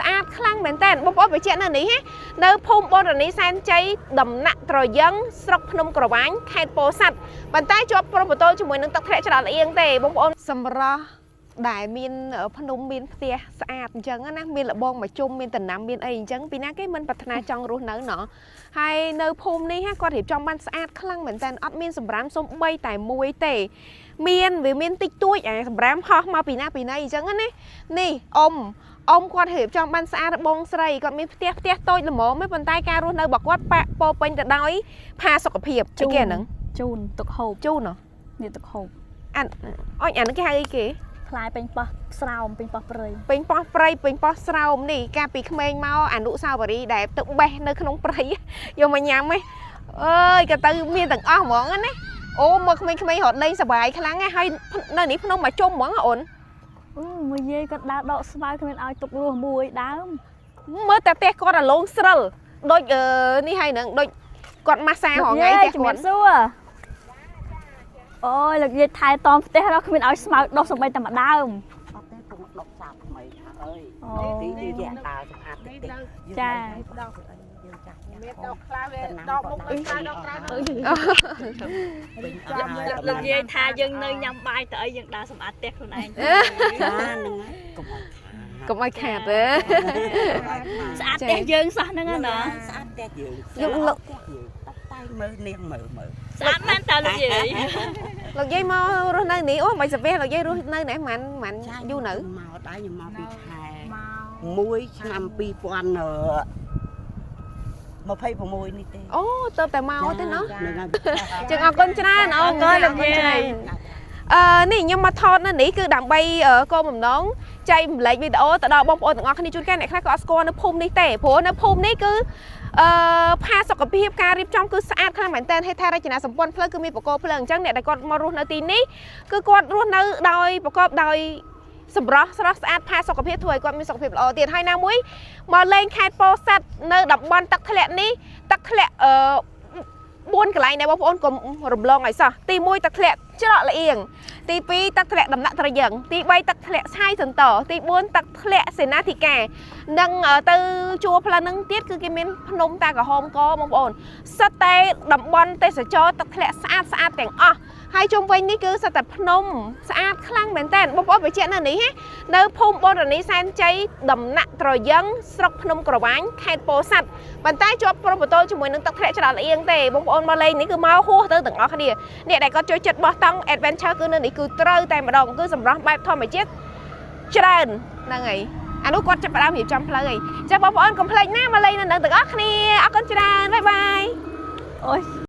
ស្អាតខ្លាំងមែនតើបងប្អូនបញ្ជាក់នៅនេះនៅភូមិបូរនីសែនជ័យដំណាក់ត្រយឹងស្រុកភ្នំក្រវាញខេត្តពោធិ៍សាត់ប៉ុន្តែជាប់ព្រំប្រទល់ជាមួយនឹងទឹកធ្លាក់ច្រត់លៀងទេបងប្អូនសម្រស់ដែលមានភ្នំមានផ្ទះស្អាតអញ្ចឹងណាមានលបងមកជុំមានតំណាំមានអីអញ្ចឹងពីណាគេមិនប្រាថ្នាចង់រស់នៅណោះហើយនៅភូមិនេះគាត់រៀបចំបានស្អាតខ្លាំងមែនតើអត់មានសម្រាមសូម្បីតែមួយទេវាមានតិចតួចសម្រាមហោះមកពីណាអញ្ចឹងណានេះអ៊ំគាត់រៀបចំបានស្អាតបងស្រីគាត់មានផ្ទះតូចល្មមទេប៉ុន្តែការរស់នៅរបស់គាត់ពោពេញទៅដោយផាសុខភាពអីគេហ្នឹងជូនទឹកហូបជូននេះទឹកហូបអាហ្នឹងគេហៅអីគេខ្លាយពេញប៉ោះស្រោមពេញប៉ោះព្រៃពេញប៉ោះព្រៃពេញប៉ោះស្រោមនេះកាលពីក្មេងមកអនុស្សាវរីយ៍ដែលទឹកបេះនៅក្នុងព្រៃយកមកញ៉ាំហ៎អើយក៏ទៅមានទាំងអស់ហ្មងណាអូមកក្មេងៗរត់លេងសប្បាយខ្លាំងណាស់ហើយនៅនេះភ្នំមកជុំហ្មងអូនមួយយាយគាត់ដើរដកស្មៅគ្មានឲ្យទុករស់មួយដើមមើលតែផ្ទះគាត់អាឡូងស្រិលដូចនេះហើយនឹងដូចគាត់ម៉ាស្សារហងៃផ្ទះគាត់សួរអូយលោកយាយថែតំផ្ទះដល់គ្មានឲ្យស្មៅដុះសំបីតែម្ដើមអត់ទេពុកដុះសាថ្មីថាអើយទីយើងដើរសម្អាតតិចចាយើងចាស់មានដកខ្លះវាដកមុខទៅខ្លះដកក្រៅលោកយាយថាយើងនៅញ៉ាំបាយទៅអីយើងដើរសម្អាតផ្ទះខ្លួនឯងចាហ្នឹងហើយកុំឲ្យខាតទេស្អាតផ្ទះយើងសោះហ្នឹងណាស្អាតផ្ទះយើងយកលោកតែមើលនាងមើលស្អាតមែនតើលោកយាយលោកយាយមករស់នៅនេះអូមិនសាវះលោកយាយរស់នៅនេះមិនយូរនៅមកដែរខ្ញុំមកពីខែ1ឆ្នាំ2026នេះទេអូទៅតែមកទេណោះចឹងអរគុណច្រើនអរគុណលោកយាយនេះខ្ញុំមកថតនៅនេះគឺដើម្បីគោលបំណងចែករំលែកវីដេអូទៅដល់បងប្អូនទាំងអស់គ្នាជួនកាលអ្នកខ្លះក៏អត់ស្គាល់នៅភូមិនេះទេព្រោះនៅភូមិនេះគឺផាសុខភាពការរៀបចំគឺស្អាតខ្លាំងមែនទែនហេដ្ឋារចនាសម្ព័ន្ធផ្លូវគឺមានបកគោភ្លើងអញ្ចឹងអ្នកដែលគាត់មករស់នៅទីនេះគឺគាត់រស់នៅដោយប្រកបដោយសម្រស់ស្រស់ស្អាតផាសុខភាពធ្វើឲ្យគាត់មានសុខភាពល្អទៀតហើយណាមួយមកលេងខេត្តពោធិ៍សាត់នៅតំបន់ទឹកធ្លាក់នេះទឹកធ្លាក់4កន្លែងដែរបងប្អូនកុំរំលងឲ្យសោះទី1ទឹកធ្លាក់ច្រកលៀងទី2ទឹកធ្លាក់ដំណាក់ត្រយឹងទី3ទឹកធ្លាក់ឆាយសន្តទី4ទឹកធ្លាក់សេនាធិការនិងទៅជួរផ្លូវនឹងទៀតគឺគេមានភ្នំតាក្រហមកបងប្អូនសិតតែតំបន់ទេសចរទឹកធ្លាក់ស្អាតទាំងអស់ហើយជុំវិញនេះគឺសិតតែភ្នំស្អាតខ្លាំងមែនតើបងប្អូនបញ្ជាក់នៅនេះនៅភូមិបូរនីសែនជ័យដំណាក់ត្រយឹងស្រុកភ្នំក្រវាញខេត្តពោធិ៍សាត់ប៉ុន្តែជាប់ព្រំប្រទល់ជាមួយនឹងទឹកធ្លាក់ច្រត់លៀងទេបងប្អូនមកលេងនេះគឺមកហួសទៅទាំងអស់គ្នាអ្នកដែលគាត់ចូលចិត្តបោះតង់ adventure គឺនៅនេះគឺត្រូវតែម្ដងគឺសម្រស់បែបធម្មជាតិច្រើនហ្នឹងហើយអានោះគាត់ចាប់ផ្ដើមរៀបចំផ្លូវហើយចាបងប្អូនកុំភ្លេចណាមកលេងនៅនឹងទាំងអស់គ្នាអរគុណច្រើនបាយបាយអូយ